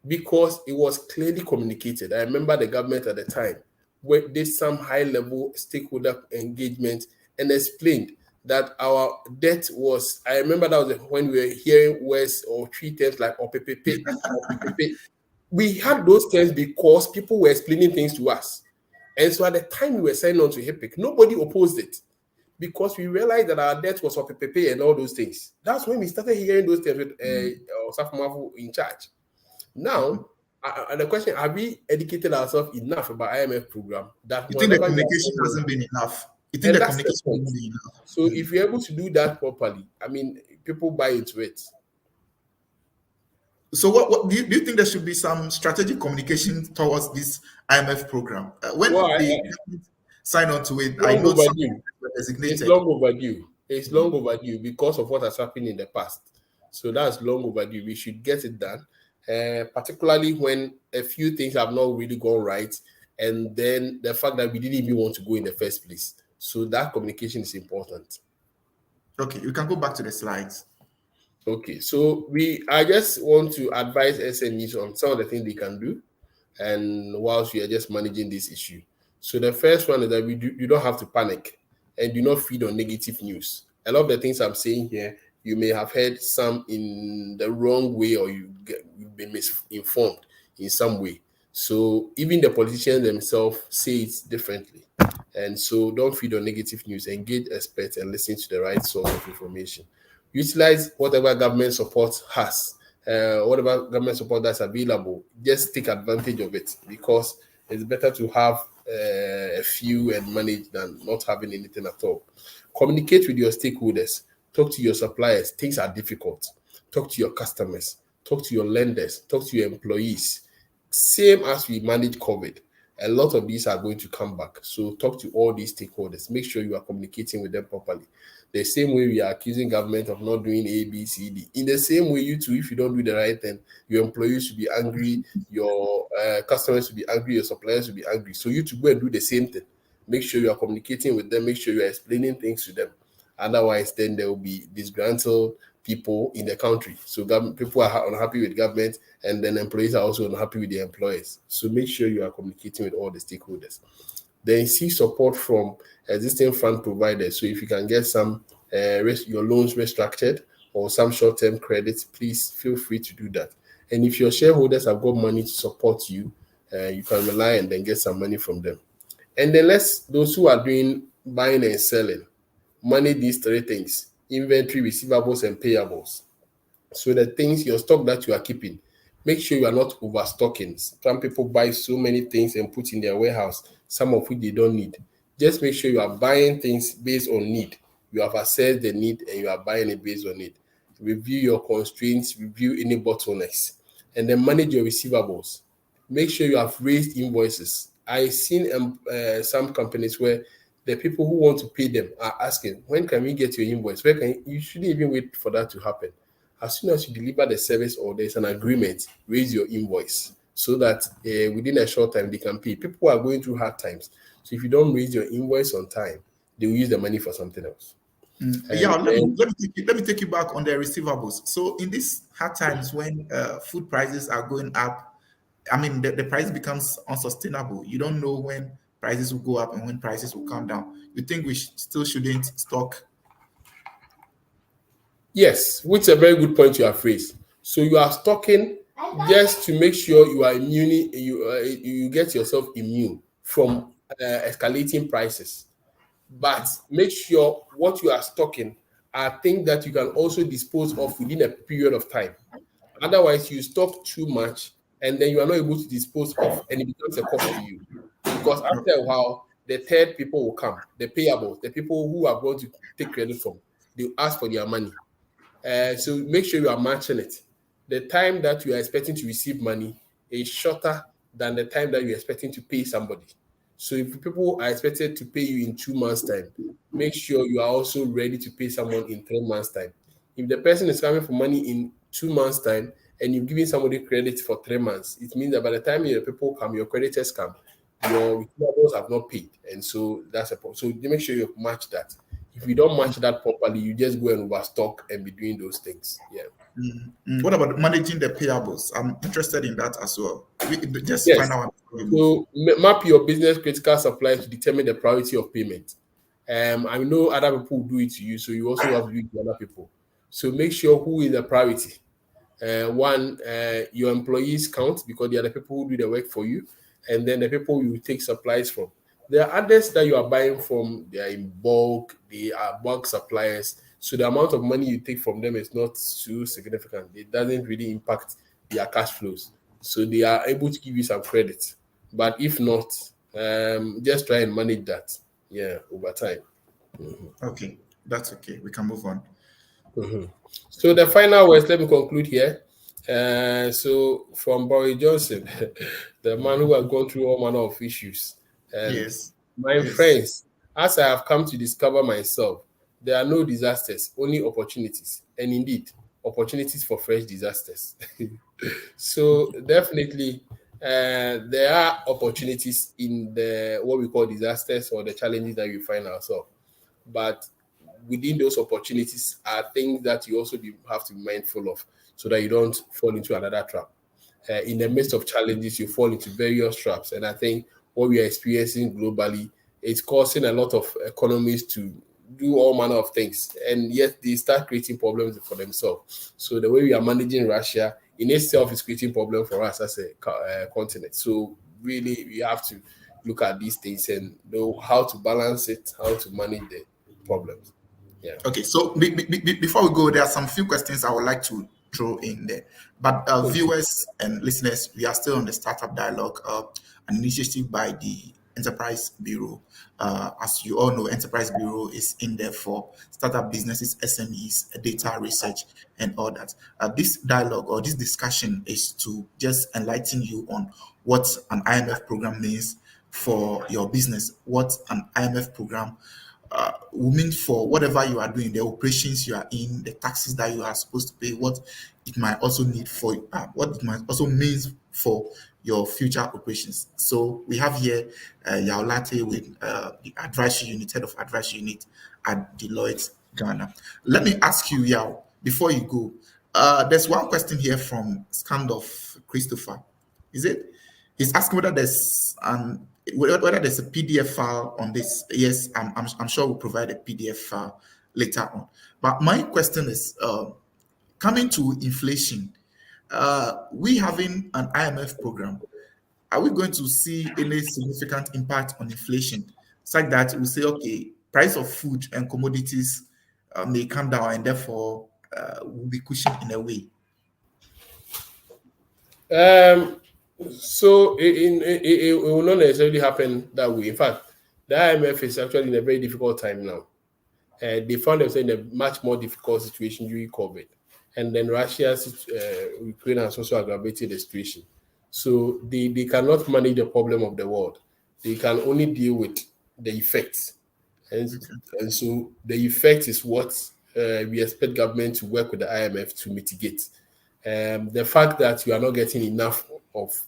because it was clearly communicated. I remember the government at the time did some high-level stakeholder engagement and explained that our debt was, I remember that was when we were hearing words or three terms like OPPP, OPPP. We had those terms because people were explaining things to us. And so at the time we were signing on to HIPIC, nobody opposed it because we realized that our debt was OPPP and all those things. That's when we started hearing those terms with Safumafu in charge. Now, the question, have we educated ourselves enough about IMF program? That you think the communication hasn't been enough? You think the communication hasn't been enough? So if you're able to do that properly, I mean, people buy into it. So what do you think there should be some strategic communication towards this IMF program? When Well, the government sign on to it, I long know some overdue. were It's designated. long overdue. It's long overdue because of what has happened in the past. So that's long overdue. We should get it done, particularly when a few things have not really gone right, and then the fact that we didn't even want to go in the first place. So that communication is important. Okay, you can go back to the slides. Okay, so I just want to advise SMEs on some of the things they can do, and whilst we are just managing this issue. So the first one is that you don't have to panic and do not feed on negative news. A lot of the things I'm saying here, you may have heard some in the wrong way, or you've been misinformed in some way. So even the politicians themselves say it differently. And so don't feed on negative news. Engage experts and listen to the right source of information. Utilize whatever government support has, whatever government support that's available. Just take advantage of it, because it's better to have a few and manage than not having anything at all. Communicate with your stakeholders. Talk to your suppliers. Things are difficult. Talk to your customers. Talk to your lenders. Talk to your employees. Same as we manage COVID, a lot of these are going to come back. So talk to all these stakeholders. Make sure you are communicating with them properly. The same way we are accusing government of not doing A, B, C, D. In the same way, you too, if you don't do the right thing, your employees should be angry, your customers should be angry, your suppliers should be angry. So you to go and do the same thing. Make sure you are communicating with them. Make sure you are explaining things to them. Otherwise, then there will be disgruntled people in the country. So people are unhappy with government, and then employees are also unhappy with their employers. So make sure you are communicating with all the stakeholders. Then seek support from existing fund providers. So if you can get some your loans restructured or some short-term credits, please feel free to do that. And if your shareholders have got money to support you, you can rely and then get some money from them. And then those who are doing buying and selling, manage these three things: inventory, receivables, and payables. So the things, your stock that you are keeping, make sure you are not overstocking. Some people buy so many things and put in their warehouse, some of which they don't need. Just make sure you are buying things based on need. You have assessed the need and you are buying it based on it. Review your constraints, review any bottlenecks, and then manage your receivables. Make sure you have raised invoices. I've seen some companies where the people who want to pay them are asking, when can we get your invoice? You shouldn't even wait for that to happen. As soon as you deliver the service or there's an agreement, raise your invoice so that within a short time they can pay. People are going through hard times. So if you don't raise your invoice on time, they will use the money for something else. Yeah, let me take you back on the receivables. So in these hard times when food prices are going up, I mean the price becomes unsustainable. You don't know when prices will go up and when prices will come down. You think we still shouldn't stock? Yes, which is a very good point you have raised. So you are stocking just to make sure you are immune. You get yourself immune from escalating prices. But make sure what you are stocking are things that you can also dispose of within a period of time. Otherwise, you stock too much and then you are not able to dispose of, and it becomes a cost to you. Because after a while, the third people will come, the payables, the people who are going to take credit from, they will ask for their money. So make sure you are matching it. The time that you are expecting to receive money is shorter than the time that you're expecting to pay somebody. So if people are expected to pay you in 2 months' time, make sure you are also ready to pay someone in 3 months' time. If the person is coming for money in 2 months' time and you're giving somebody credit for 3 months, it means that by the time your people come, your creditors come, your receivables have not paid. And so that's a problem. So make sure you match that. If you don't match that properly, you just go and overstock and be doing those things. Yeah. What about managing the payables? I'm interested in that as well. Just Yes. find out. So map your business critical supplies to determine the priority of payment. I know other people will do it to you, so you also have to do it to other people. So make sure who is the priority. One, your employees count because they are the people who do the work for you, and then the people you take supplies from. There are others that you are buying from, they are in bulk, they are bulk suppliers. So the amount of money you take from them is not too significant. It doesn't really impact their cash flows. So they are able to give you some credit. But if not, just try and manage that. Yeah, over time. Okay, that's okay. We can move on. So the final words, let me conclude here. So from Boris Johnson, the man who has gone through all manner of issues, and Yes. my Yes. friends, as I have come to discover myself, there are no disasters, only opportunities, and indeed opportunities for fresh disasters. So definitely, there are opportunities in the what we call disasters or the challenges that we find ourselves, but within those opportunities are things that you also have to be mindful of so that you don't fall into another trap. In the midst of challenges, you fall into various traps. And I think what we are experiencing globally is causing a lot of economies to do all manner of things. And yet they start creating problems for themselves. So the way we are managing Russia in itself is creating problems for us as a continent. So really, we have to look at these things and know how to balance it, how to manage the problems. Yeah. Okay, so before we go, there are some few questions I would like to throw in there. But Okay. viewers and listeners, we are still on the Startup Dialogue, an initiative by the Enterprise Bureau. As you all know, Enterprise Bureau is in there for startup businesses, SMEs, data research, and all that. This dialogue or this discussion is to just enlighten you on what an IMF program means for your business, what an IMF program will mean for whatever you are doing, the operations you are in, the taxes that you are supposed to pay, what it might also need for what it might also means for your future operations. So we have here Yao Latte with the advisory unit, head of advisory unit at Deloitte, Ghana. Let me ask you, Yao, before you go, there's one question here from Scandov Christopher. Is it? He's asking whether there's a PDF file on this. Yes, I'm sure we'll provide a PDF file later on. But my question is, coming to inflation, we having an IMF program, are we going to see any significant impact on inflation, such that we say, okay, price of food and commodities may come down, and therefore will be cushioned in a way? Um, so it will not necessarily happen that way. In fact, the IMF is actually in a very difficult time now. They found themselves in a much more difficult situation during COVID. And then Russia's Ukraine has also aggravated the situation. So they cannot manage the problem of the world. They can only deal with the effects. And, Okay. and so the effect is what we expect government to work with the IMF to mitigate. The fact that you are not getting enough of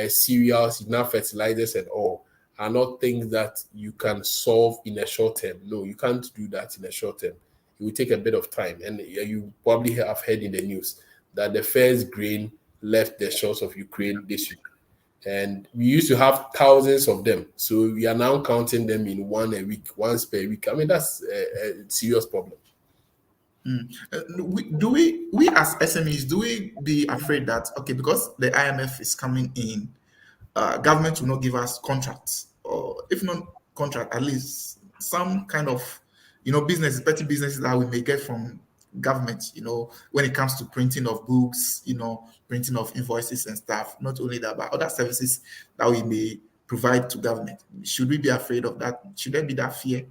cereals, enough fertilizers, and all are not things that you can solve in a short term. No, you can't do that in a short term. It will take a bit of time. And you probably have heard in the news that the first grain left the shores of Ukraine this week. And we used to have thousands of them. So we are now counting them in one a week, once per week. I mean, that's a serious problem. We as SMEs, do we be afraid that, okay, because the IMF is coming in, government will not give us contracts, or if not contract, at least some kind of, business, petty businesses that we may get from government, when it comes to printing of books, printing of invoices and stuff. Not only that, but other services that we may provide to government. Should we be afraid of that? Should there be that fear?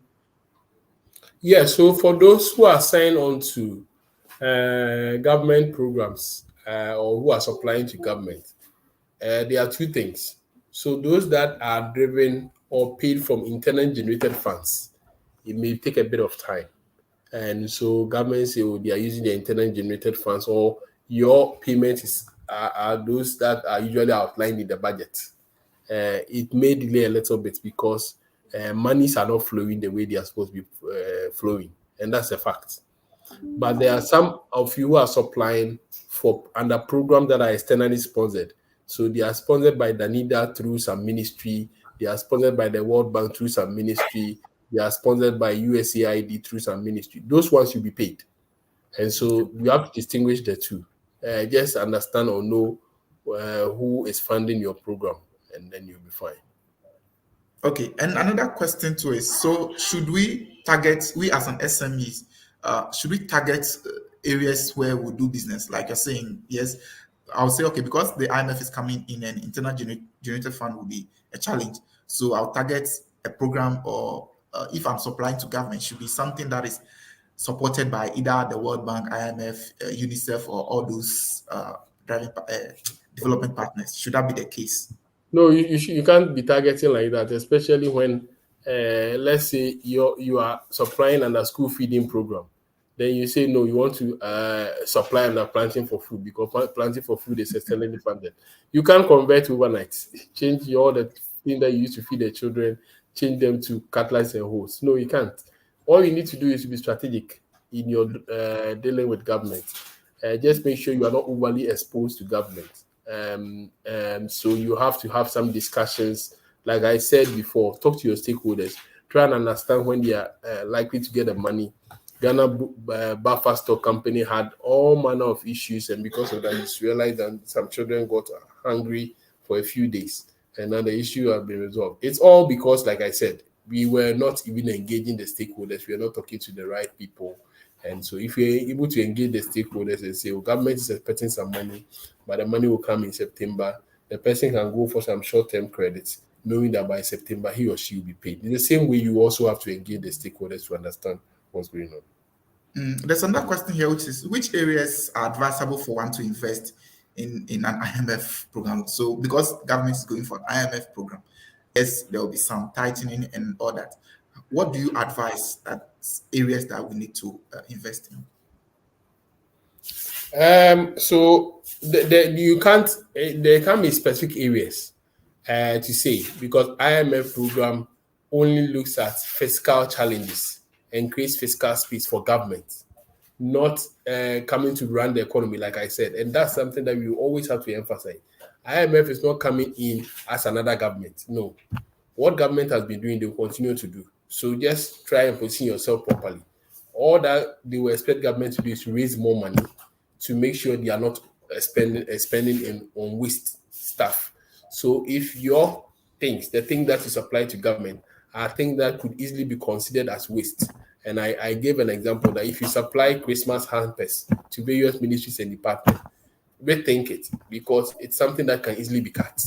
Yeah, so for those who are signed on to government programs or who are supplying to government, there are two things. So those that are driven or paid from internal generated funds, it may take a bit of time. And so governments say, oh, they are using the internal generated funds, or your payment are those that are usually outlined in the budget. It may delay a little bit because monies are not flowing the way they are supposed to be flowing, and that's a fact. But there are some of you who are supplying for under programs that are externally sponsored. So they are sponsored by Danida through some ministry. They are sponsored by the World Bank through some ministry. They are sponsored by USAID through some ministry. Those ones will be paid. And so you have to distinguish the two. Just understand or know who is funding your program, and then you'll be fine. Okay, and another question too is, so should we as an SMEs, should we target areas where we do business? Like you're saying, yes, I'll say, okay, because the IMF is coming in and internal generated fund will be a challenge. So I'll target a program, or if I'm supplying to government, should be something that is supported by either the World Bank, IMF, UNICEF, or all those development partners? Should that be the case? No, you can't be targeting like that, especially when, let's say, you are supplying under school feeding program. Then you say no, you want to supply under planting for food because planting for food is externally funded. You can't convert overnight. Change all the thing that you used to feed the children, change them to cutlass and hoes. No, you can't. All you need to do is to be strategic in your dealing with government. Just make sure you are not overly exposed to government. So you have to have some discussions. Like I said before, talk to your stakeholders. Try and understand when they are likely to get the money. Ghana Buffer Stock Company had all manner of issues, and because of that, you realized that some children got hungry for a few days, and now the issue has been resolved. It's all because, like I said, we were not even engaging the stakeholders. We are not talking to the right people. And so if you're able to engage the stakeholders and say, well, government is expecting some money, but the money will come in September, the person can go for some short-term credits, knowing that by September he or she will be paid. In the same way, you also have to engage the stakeholders to understand what's going on. There's another question here, which is which areas are advisable for one to invest in an IMF program? So because government is going for an IMF program, yes, there will be some tightening and all that. What do you advise that areas that we need to invest in? So you can't. There can be specific areas to say because IMF program only looks at fiscal challenges and creates fiscal space for government, not coming to run the economy, like I said, and that's something that we always have to emphasize. IMF is not coming in as another government. No, what government has been doing, they will continue to do. So just try and position yourself properly. All that they will expect government to do is to raise more money to make sure they are not spending on waste stuff. So if your things, the thing that is applied to government, are things that could easily be considered as waste. And I gave an example that if you supply Christmas hampers to various ministries and departments, rethink it because it's something that can easily be cut.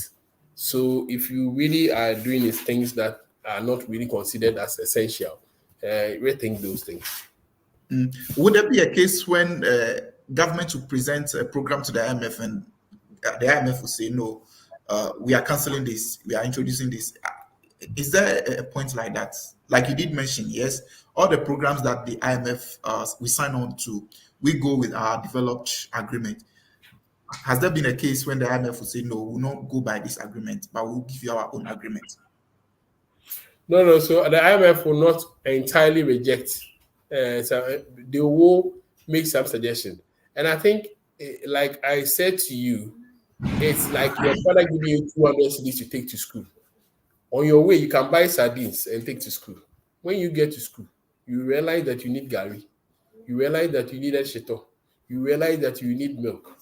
So if you really are doing these things that are not really considered as essential, rethink those things. Would there be a case when government will present a program to the IMF and the IMF will say, no, we are canceling this, we are introducing this? Is there a point like that? Like you did mention, yes, all the programs that the IMF we sign on to, we go with our developed agreement. Has there been a case when the IMF will say, no, we'll not go by this agreement, but we'll give you our own agreement? No. So the IMF will not entirely reject. So they will make some suggestion. And I think, like I said to you, it's like your father giving you 200 cedis to take to school. On your way, you can buy sardines and take to school. When you get to school, you realize that you need gari. You realize that you need a sheto. You realize that you need milk.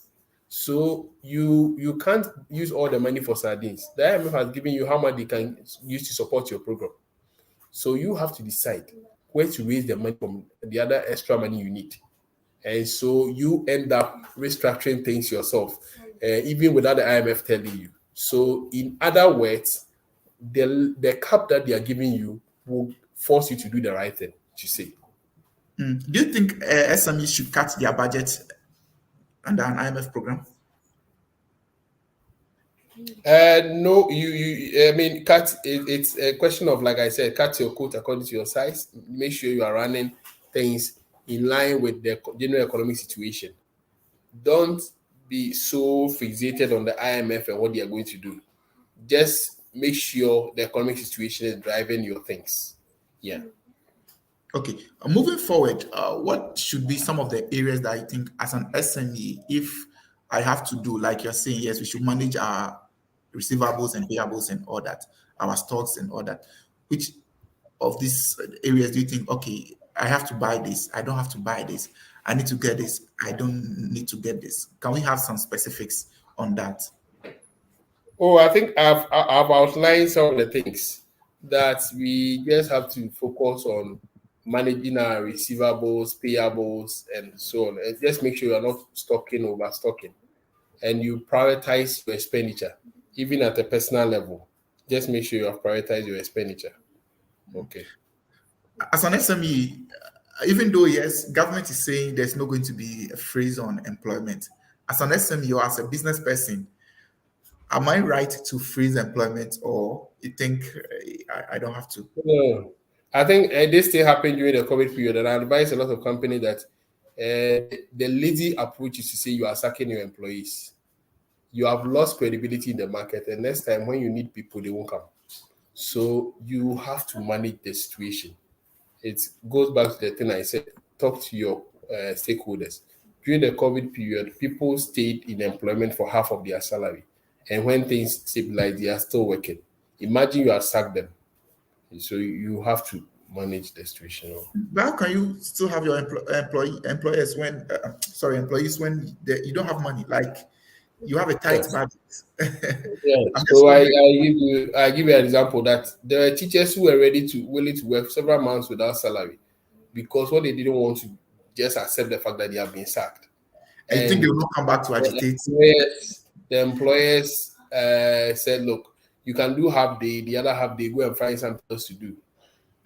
So you can't use all the money for sardines. The IMF has given you how much they can use to support your program. So you have to decide where to raise the money from the other extra money you need. And so you end up restructuring things yourself, even without the IMF telling you. So in other words, the cap that they are giving you will force you to do the right thing, to say. Do you think SMEs should cut their budget under an IMF program? No, I mean, it's a question of, like I said, cut your coat according to your size. Make sure you are running things in line with the general economic situation. Don't be so fixated on the IMF and what they are going to do. Just make sure the economic situation is driving your things. Yeah. Okay, moving forward, what should be some of the areas that I think as an SME, if I have to do, like you're saying, yes, we should manage our receivables and payables and all that, our stocks and all that. Which of these areas do you think, okay, I have to buy this, I don't have to buy this, I need to get this, I don't need to get this? Can we have some specifics on that? Oh, I think I've outlined some of the things that we just have to focus on managing our receivables, payables, and so on. And just make sure you're not overstocking, and you prioritize your expenditure, even at a personal level. Just make sure you have prioritized your expenditure. Okay. As an SME, even though yes, government is saying there's not going to be a freeze on employment, as an SME or as a business person, am I right to freeze employment, or you think I don't have to? No. I think this thing happened during the COVID period, and I advise a lot of companies that the lazy approach is to say you are sacking your employees. You have lost credibility in the market, and next time when you need people, they won't come. So you have to manage the situation. It goes back to the thing I said: talk to your stakeholders. During the COVID period, people stayed in employment for half of their salary, and when things stabilize, they are still working. Imagine you have sacked them. So you have to manage the situation. But how can you still have your employers when employees when you don't have money? Like, you have a tight Yes. budget. Yes. I'm just So wondering. I give you an example that there are teachers who were willing to work several months without salary because what they didn't want to just accept the fact that they have been sacked. I think they And will not come back to agitate. the employers said, look, you can do half day, the other half day, go and find something else to do.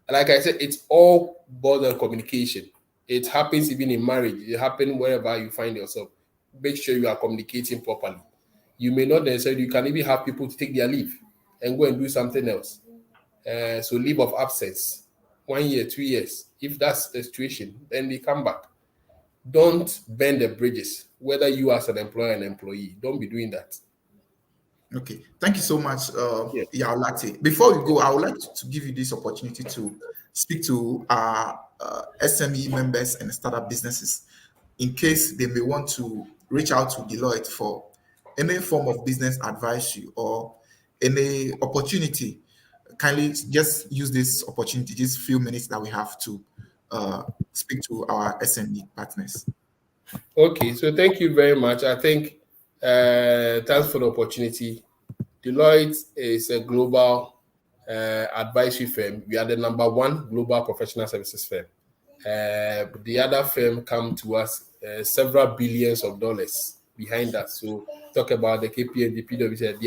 Like I said, it's all about on communication. It happens even in marriage. It happens wherever you find yourself. Make sure you are communicating properly. You may not necessarily, you can even have people to take their leave and go and do something else. So leave of absence, 1 year, 2 years. If that's the situation, then they come back. Don't bend the bridges, whether you as an employer and employee. Don't be doing that. Okay, thank you so much, Yeah. Yaolati. Before we go, I would like to give you this opportunity to speak to our SME members and startup businesses in case they may want to reach out to Deloitte for any form of business advisory or any opportunity. Kindly just use this opportunity, these few minutes that we have to speak to our SME partners. Okay, so thank you very much. I think thanks for the opportunity. Deloitte is a global advisory firm. We are the #1 global professional services firm. The other firm come to us several billions of dollars behind us. So talk about the KPMG, PwC.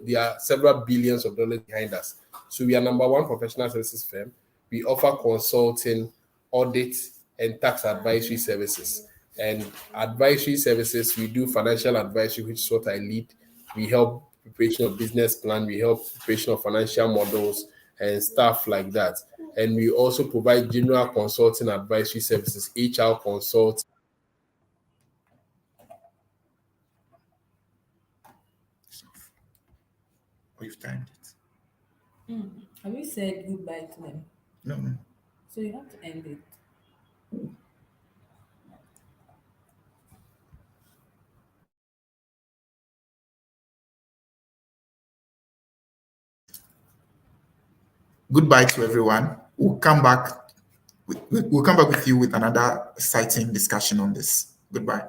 There are several billions of dollars behind us. So we are #1 professional services firm. We offer consulting, audit, and tax advisory services. And advisory services, we do financial advisory, which is what I lead. We help preparation of business plan, we help preparation of financial models and stuff like that. And we also provide general consulting advisory services, HR consult. We've timed it. Have you said goodbye to them? No, no. So you have to end it. Goodbye to everyone. We'll come back. We'll come back with you with another exciting discussion on this. Goodbye.